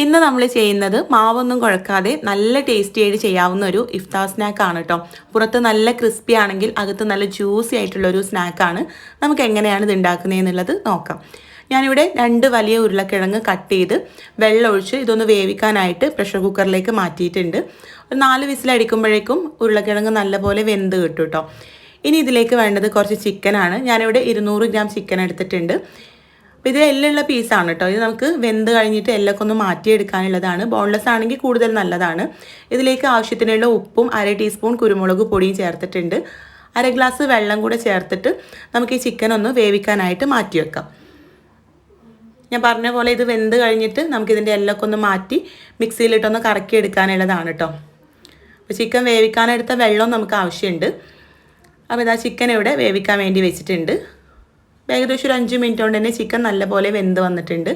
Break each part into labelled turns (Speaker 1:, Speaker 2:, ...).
Speaker 1: ഇന്ന് നമ്മൾ ചെയ്യുന്നത് മാവൊന്നും കുഴക്കാതെ നല്ല ടേസ്റ്റി ആയിട്ട് ചെയ്യാവുന്ന ഒരു ഇഫ്താർ സ്നാക്കാണ് കേട്ടോ. പുറത്ത് നല്ല ക്രിസ്പി ആണെങ്കിൽ അകത്ത് നല്ല ജ്യൂസി ആയിട്ടുള്ളൊരു സ്നാക്കാണ്. നമുക്ക് എങ്ങനെയാണ് ഇത് ഉണ്ടാക്കുന്നതെന്നുള്ളത് നോക്കാം. ഞാനിവിടെ 2 വലിയ ഉരുളക്കിഴങ്ങ് കട്ട് ചെയ്ത് വെള്ളം ഒഴിച്ച് ഇതൊന്ന് വേവിക്കാനായിട്ട് പ്രഷർ കുക്കറിലേക്ക് മാറ്റിയിട്ടുണ്ട്. ഒരു 4 വിസിലടിക്കുമ്പോഴേക്കും ഉരുളക്കിഴങ്ങ് നല്ലപോലെ വെന്ത് കിട്ടും കേട്ടോ. ഇനി ഇതിലേക്ക് വേണ്ടത് കുറച്ച് ചിക്കനാണ്. ഞാനിവിടെ 200 ഗ്രാം ചിക്കൻ എടുത്തിട്ടുണ്ട്. അപ്പോൾ ഇത് എല്ലുള്ള പീസാണ് കേട്ടോ. ഇത് നമുക്ക് വെന്ത് കഴിഞ്ഞിട്ട് എല്ലൊക്കെ ഒന്ന് മാറ്റിയെടുക്കാനുള്ളതാണ്. ബോൺലെസ് ആണെങ്കിൽ കൂടുതൽ നല്ലതാണ്. ഇതിലേക്ക് ആവശ്യത്തിനുള്ള ഉപ്പും 1/2 ടീസ്പൂൺ കുരുമുളക് പൊടിയും ചേർത്തിട്ടുണ്ട്. 1/2 ഗ്ലാസ് വെള്ളം കൂടെ ചേർത്തിട്ട് നമുക്ക് ഈ ചിക്കൻ ഒന്ന് വേവിക്കാനായിട്ട് മാറ്റി വെക്കാം. ഞാൻ പറഞ്ഞ പോലെ ഇത് വെന്ത് കഴിഞ്ഞിട്ട് നമുക്കിതിൻ്റെ എല്ലൊക്കെ ഒന്ന് മാറ്റി മിക്സിയിലിട്ടൊന്ന് കറക്കി എടുക്കാനുള്ളതാണ് കേട്ടോ. അപ്പോൾ ചിക്കൻ വേവിക്കാനെടുത്ത വെള്ളം നമുക്ക് ആവശ്യമുണ്ട്. അപ്പോൾ ഇതാ ചിക്കൻ ഇവിടെ വേവിക്കാൻ വേണ്ടി വെച്ചിട്ടുണ്ട്. ഏകദേശം ഒരു 5 മിനിറ്റ് കൊണ്ട് തന്നെ ചിക്കൻ നല്ലപോലെ വെന്ത് വന്നിട്ടുണ്ട്.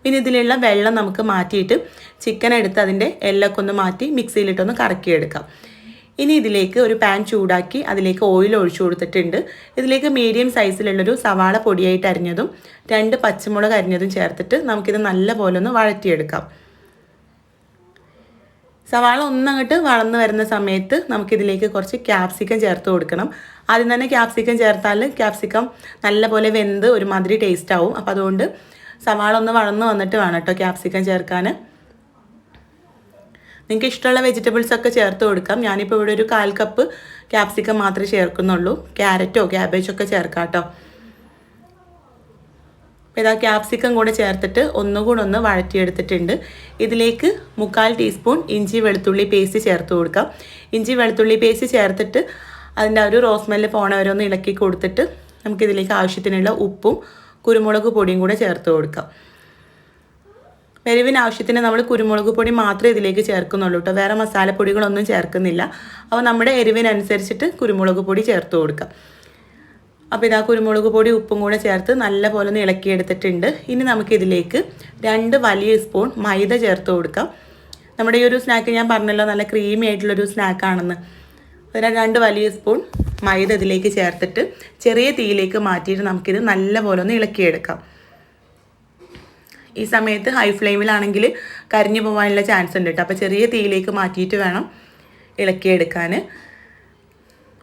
Speaker 1: പിന്നെ ഇതിലുള്ള വെള്ളം നമുക്ക് മാറ്റിയിട്ട് ചിക്കൻ എടുത്ത് അതിൻ്റെ എല്ലൊക്കെ ഒന്ന് മാറ്റി മിക്സിയിലിട്ടൊന്ന് കറക്കിയെടുക്കാം. ഇനി ഇതിലേക്ക് ഒരു പാൻ ചൂടാക്കി അതിലേക്ക് ഓയിൽ ഒഴിച്ചു കൊടുത്തിട്ടുണ്ട്. ഇതിലേക്ക് മീഡിയം സൈസിലുള്ളൊരു സവാള പൊടിയായിട്ട് അരിഞ്ഞതും 2 പച്ചമുളക് അരിഞ്ഞതും ചേർത്തിട്ട് നമുക്കിത് നല്ലപോലെ ഒന്ന് വഴറ്റിയെടുക്കാം. സവാള ഒന്നങ്ങോട്ട് വളർന്നു വരുന്ന സമയത്ത് നമുക്കിതിലേക്ക് കുറച്ച് ക്യാപ്സിക്കം ചേർത്ത് കൊടുക്കണം. ആദ്യം തന്നെ ക്യാപ്സിക്കം ചേർത്താൽ ക്യാപ്സിക്കം നല്ലപോലെ വെന്ത് ഒരുമാതിരി ടേസ്റ്റ് ആവും. അപ്പോൾ അതുകൊണ്ട് സവാള ഒന്ന് വളർന്നു വന്നിട്ട് വേണം കേട്ടോ ക്യാപ്സിക്കം ചേർക്കാൻ. നിങ്ങൾക്ക് ഇഷ്ടമുള്ള വെജിറ്റബിൾസ് ഒക്കെ ചേർത്ത് കൊടുക്കാം. ഞാനിപ്പോൾ ഇവിടെ ഒരു 1/4 കപ്പ് ക്യാപ്സിക്കം മാത്രമേ ചേർക്കുന്നുള്ളൂ. ക്യാരറ്റോ ക്യാബേജൊക്കെ ചേർക്കാം കേട്ടോ. അപ്പോൾ ഇതാ ക്യാപ്സിക്കം കൂടെ ചേർത്തിട്ട് ഒന്നുകൂടെ ഒന്ന് വഴറ്റിയെടുത്തിട്ടുണ്ട്. ഇതിലേക്ക് 1/4 ടീസ്പൂൺ ഇഞ്ചി വെളുത്തുള്ളി പേസ്റ്റ് ചേർത്ത് കൊടുക്കാം. ഇഞ്ചി വെളുത്തുള്ളി പേസ്റ്റ് ചേർത്തിട്ട് അതിൻ്റെ ഒരു റോസ് സ്മെല്ല് പോണ വരെ ഒന്ന് ഇളക്കി കൊടുത്തിട്ട് നമുക്കിതിലേക്ക് ആവശ്യത്തിനുള്ള ഉപ്പും കുരുമുളക് പൊടിയും കൂടെ ചേർത്ത് കൊടുക്കാം. എരിവിന് ആവശ്യത്തിന് നമ്മൾ കുരുമുളക് പൊടി മാത്രമേ ഇതിലേക്ക് ചേർക്കുന്നുള്ളൂ കേട്ടോ. വേറെ മസാലപ്പൊടികളൊന്നും ചേർക്കുന്നില്ല. അപ്പോൾ നമ്മുടെ എരിവിനനുസരിച്ചിട്ട് കുരുമുളക് പൊടി ചേർത്ത് കൊടുക്കാം. അപ്പോൾ ഇതാ കുരുമുളക് പൊടി ഉപ്പും കൂടെ ചേർത്ത് നല്ലപോലെ ഒന്ന് ഇളക്കിയെടുത്തിട്ടുണ്ട്. ഇനി നമുക്കിതിലേക്ക് 2 വലിയ സ്പൂൺ മൈദ ചേർത്ത് കൊടുക്കാം. നമ്മുടെ ഈ ഒരു സ്നാക്ക് ഞാൻ പറഞ്ഞല്ലോ നല്ല ക്രീമി ആയിട്ടുള്ളൊരു സ്നാക്കാണെന്ന്. അതിന് 2 വലിയ സ്പൂൺ മൈദ ഇതിലേക്ക് ചേർത്തിട്ട് ചെറിയ തീയിലേക്ക് മാറ്റിയിട്ട് നമുക്കിത് നല്ലപോലെ ഒന്ന് ഇളക്കിയെടുക്കാം. ഈ സമയത്ത് ഹൈ ഫ്ലെയിമിലാണെങ്കിൽ കരിഞ്ഞു പോകാനുള്ള ചാൻസ് ഉണ്ട് കേട്ടോ. അപ്പോൾ ചെറിയ തീയിലേക്ക് മാറ്റിയിട്ട് വേണം ഇളക്കിയെടുക്കാൻ.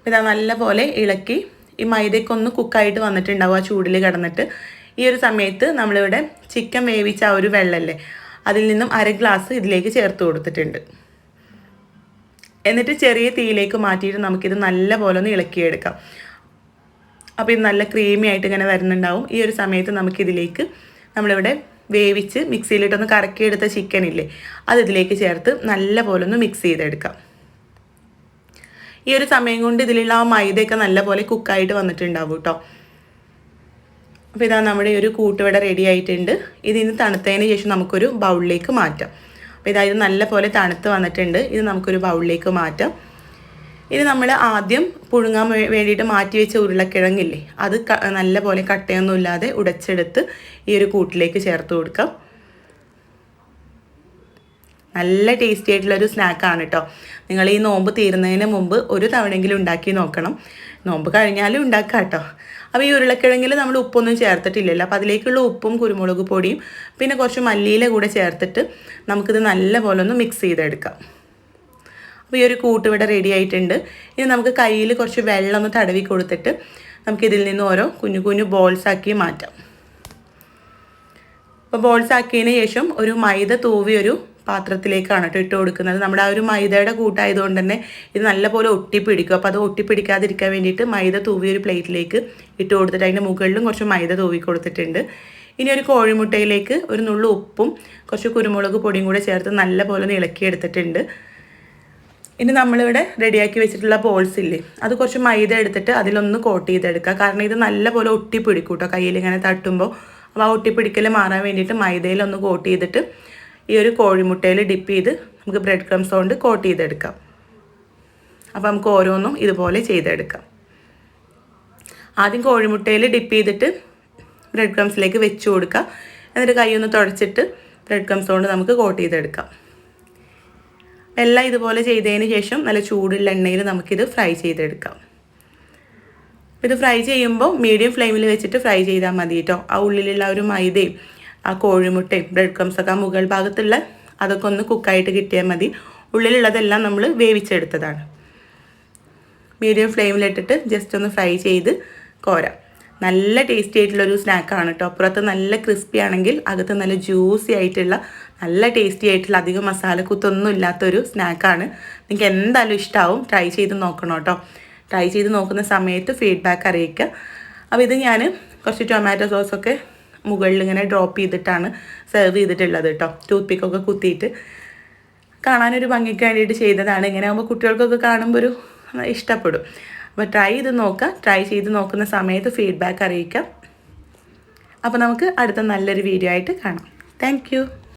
Speaker 1: ഇതാ നല്ലപോലെ ഇളക്കി ഈ മൈദയ്ക്കൊന്ന് കുക്കായിട്ട് വന്നിട്ടുണ്ടാവും ആ ചൂടിൽ കിടന്നിട്ട്. ഈ ഒരു സമയത്ത് നമ്മളിവിടെ ചിക്കൻ വേവിച്ച ആ ഒരു വെള്ളമല്ലേ അതിൽ നിന്നും 1/2 ഗ്ലാസ് ഇതിലേക്ക് ചേർത്ത് കൊടുത്തിട്ടുണ്ട്. എന്നിട്ട് ചെറിയ തീയിലേക്ക് മാറ്റിയിട്ട് നമുക്കിത് നല്ലപോലെ ഒന്ന് ഇളക്കിയെടുക്കാം. അപ്പോൾ ഇത് നല്ല ക്രീമി ആയിട്ട് ഇങ്ങനെ വരുന്നുണ്ടാവും. ഈ ഒരു സമയത്ത് നമുക്കിതിലേക്ക് നമ്മളിവിടെ വേവിച്ച് മിക്സിയിലിട്ടൊന്ന് കറക്കിയെടുത്ത ചിക്കൻ ഇല്ലേ അത് ഇതിലേക്ക് ചേർത്ത് നല്ലപോലെ ഒന്ന് മിക്സ് ചെയ്തെടുക്കാം. ഈ ഒരു സമയം കൊണ്ട് ഇതിലുള്ള ആ മൈദയൊക്കെ നല്ലപോലെ കുക്കായിട്ട് വന്നിട്ടുണ്ടാവും കേട്ടോ. അപ്പോൾ ഇതാ നമ്മുടെ ഒരു കൂട്ടുവട റെഡി ആയിട്ടുണ്ട്. ഇതിന് തണുത്തതിന് ശേഷം നമുക്കൊരു ബൗളിലേക്ക് മാറ്റാം. അപ്പോൾ ഇതാ ഇത് നല്ലപോലെ തണുത്ത് വന്നിട്ടുണ്ട്. ഇത് നമുക്കൊരു ബൗളിലേക്ക് മാറ്റാം. ഇനി നമ്മൾ ആദ്യം പുഴുങ്ങാൻ വേണ്ടിയിട്ട് മാറ്റി വെച്ച ഉരുളക്കിഴങ്ങില്ലേ അത് നല്ലപോലെ കട്ടയൊന്നും ഇല്ലാതെ ഉടച്ചെടുത്ത് ഈ ഒരു കൂട്ടിലേക്ക് ചേർത്ത് കൊടുക്കാം. നല്ല ടേസ്റ്റി ആയിട്ടുള്ളൊരു സ്നാക്കാണ് കേട്ടോ. നിങ്ങൾ ഈ നോമ്പ് തീരുന്നതിന് മുമ്പ് ഒരു തവണയെങ്കിലും ഉണ്ടാക്കി നോക്കണം. നോമ്പ് കഴിഞ്ഞാലും ഉണ്ടാക്കാം കേട്ടോ. അപ്പോൾ ഈ ഉരുളക്കിഴങ്ങിൽ നമ്മൾ ഉപ്പൊന്നും ചേർത്തിട്ടില്ലല്ലോ. അപ്പോൾ അതിലേക്കുള്ള ഉപ്പും കുരുമുളക് പൊടിയും പിന്നെ കുറച്ച് മല്ലിയില കൂടെ ചേർത്തിട്ട് നമുക്കിത് നല്ലപോലെ ഒന്ന് മിക്സ് ചെയ്തെടുക്കാം. അപ്പോൾ ഈ ഒരു കൂട്ടുവിടെ റെഡി ആയിട്ടുണ്ട്. ഇനി നമുക്ക് കയ്യിൽ കുറച്ച് വെള്ളം ഒന്ന് തടവി കൊടുത്തിട്ട് നമുക്കിതിൽ നിന്ന് ഓരോ കുഞ്ഞു കുഞ്ഞു ബോൾസാക്കി മാറ്റാം. അപ്പോൾ ബോൾസാക്കിയതിന് ശേഷം ഒരു മൈദ തൂവി ഒരു പാത്രത്തിലേക്കാണ് കേട്ടോ ഇട്ട് കൊടുക്കുന്നത്. നമ്മുടെ ആ ഒരു മൈദയുടെ കൂട്ടായതുകൊണ്ട് തന്നെ ഇത് നല്ലപോലെ ഒട്ടിപ്പിടിക്കും. അപ്പോൾ അത് ഒട്ടിപ്പിടിക്കാതിരിക്കാൻ വേണ്ടിയിട്ട് മൈദ തൂവി ഒരു പ്ലേറ്റിലേക്ക് ഇട്ട് കൊടുത്തിട്ട് അതിൻ്റെ മുകളിലും കുറച്ച് മൈദ തൂവി കൊടുത്തിട്ടുണ്ട്. ഇനി ഒരു കോഴിമുട്ടയിലേക്ക് ഒരു നുള്ളു ഉപ്പും കുറച്ച് കുരുമുളക് പൊടിയും കൂടെ ചേർത്ത് നല്ലപോലെ ഇളക്കിയെടുത്തിട്ടുണ്ട്. ഇനി നമ്മളിവിടെ റെഡിയാക്കി വെച്ചിട്ടുള്ള ബോൾസ് ഇല്ലേ അത് കുറച്ച് മൈദ എടുത്തിട്ട് അതിലൊന്ന് കോട്ട് ചെയ്തെടുക്കുക. കാരണം ഇത് നല്ലപോലെ ഒട്ടിപ്പിടിക്കും കേട്ടോ കയ്യിൽ ഇങ്ങനെ തട്ടുമ്പോൾ. അപ്പോൾ ആ ഒട്ടിപ്പിടിക്കൽ മാറാൻ വേണ്ടിയിട്ട് മൈദയിലൊന്ന് കോട്ട് ചെയ്തിട്ട് ഈ ഒരു കോഴിമുട്ടയിൽ ഡിപ്പ് ചെയ്ത് നമുക്ക് ബ്രെഡ് ക്രംസ് കൊണ്ട് കോട്ട് ചെയ്തെടുക്കാം. അപ്പോൾ നമുക്ക് ഓരോന്നും ഇതുപോലെ ചെയ്തെടുക്കാം. ആദ്യം കോഴിമുട്ടയിൽ ഡിപ്പ് ചെയ്തിട്ട് ബ്രെഡ് ക്രംസിലേക്ക് വെച്ച് കൊടുക്കുക. എന്നിട്ട് കൈ ഒന്ന് തുടച്ചിട്ട് ബ്രെഡ് ക്രംസ് കൊണ്ട് നമുക്ക് കോട്ട് ചെയ്തെടുക്കാം. എല്ലാം ഇതുപോലെ ചെയ്തതിന് ശേഷം നല്ല ചൂടുള്ള എണ്ണയിൽ നമുക്കിത് ഫ്രൈ ചെയ്തെടുക്കാം. ഇത് ഫ്രൈ ചെയ്യുമ്പോൾ മീഡിയം ഫ്ലെയിമിൽ വെച്ചിട്ട് ഫ്രൈ ചെയ്താൽ മതി കേട്ടോ. ആ ഉള്ളിലുള്ള ഒരു മൈദയും ആ കോഴിമുട്ടയും ബ്രെഡ് ക്രംസൊക്കെ ആ മുകൾ ഭാഗത്തുള്ള അതൊക്കെ ഒന്ന് കുക്കായിട്ട് കിട്ടിയാൽ മതി. ഉള്ളിലുള്ളതെല്ലാം നമ്മൾ വേവിച്ചെടുത്തതാണ്. മീഡിയം ഫ്ലെയിമിലിട്ടിട്ട് ജസ്റ്റ് ഒന്ന് ഫ്രൈ ചെയ്ത് കോരാം. നല്ല ടേസ്റ്റി ആയിട്ടുള്ളൊരു സ്നാക്കാണ് കേട്ടോ. പുറത്ത് നല്ല ക്രിസ്പി ആണെങ്കിൽ അകത്ത് നല്ല ജ്യൂസി ആയിട്ടുള്ള നല്ല ടേസ്റ്റി ആയിട്ടുള്ള അധികം മസാലക്കൂത്തൊന്നും ഇല്ലാത്തൊരു സ്നാക്കാണ്. നിങ്ങൾക്ക് എന്തായാലും ഇഷ്ടമാവും. ട്രൈ ചെയ്ത് നോക്കണം കേട്ടോ. ട്രൈ ചെയ്ത് നോക്കുന്ന സമയത്ത് ഫീഡ്ബാക്ക് അറിയിക്കുക. അപ്പോൾ ഇത് ഞാൻ കുറച്ച് ടൊമാറ്റോ സോസൊക്കെ മുകളിൽ ഇങ്ങനെ ഡ്രോപ്പ് ചെയ്തിട്ടാണ് സെർവ് ചെയ്തിട്ടുള്ളത് കേട്ടോ. ടൂത്ത് പിക്കൊക്കെ കുത്തിയിട്ട് കാണാനൊരു ഭംഗിക്ക് വേണ്ടിയിട്ട് ചെയ്തതാണ്. ഇങ്ങനെ ആകുമ്പോൾ കുട്ടികൾക്കൊക്കെ കാണുമ്പോൾ ഒരു ഇഷ്ടപ്പെടും. അപ്പോൾ ട്രൈ ചെയ്ത് നോക്കുക. ട്രൈ ചെയ്ത് നോക്കുന്ന സമയത്ത് ഫീഡ്ബാക്ക് അറിയിക്കാം. അപ്പോൾ നമുക്ക് അടുത്ത നല്ലൊരു വീഡിയോ ആയിട്ട് കാണാം. താങ്ക്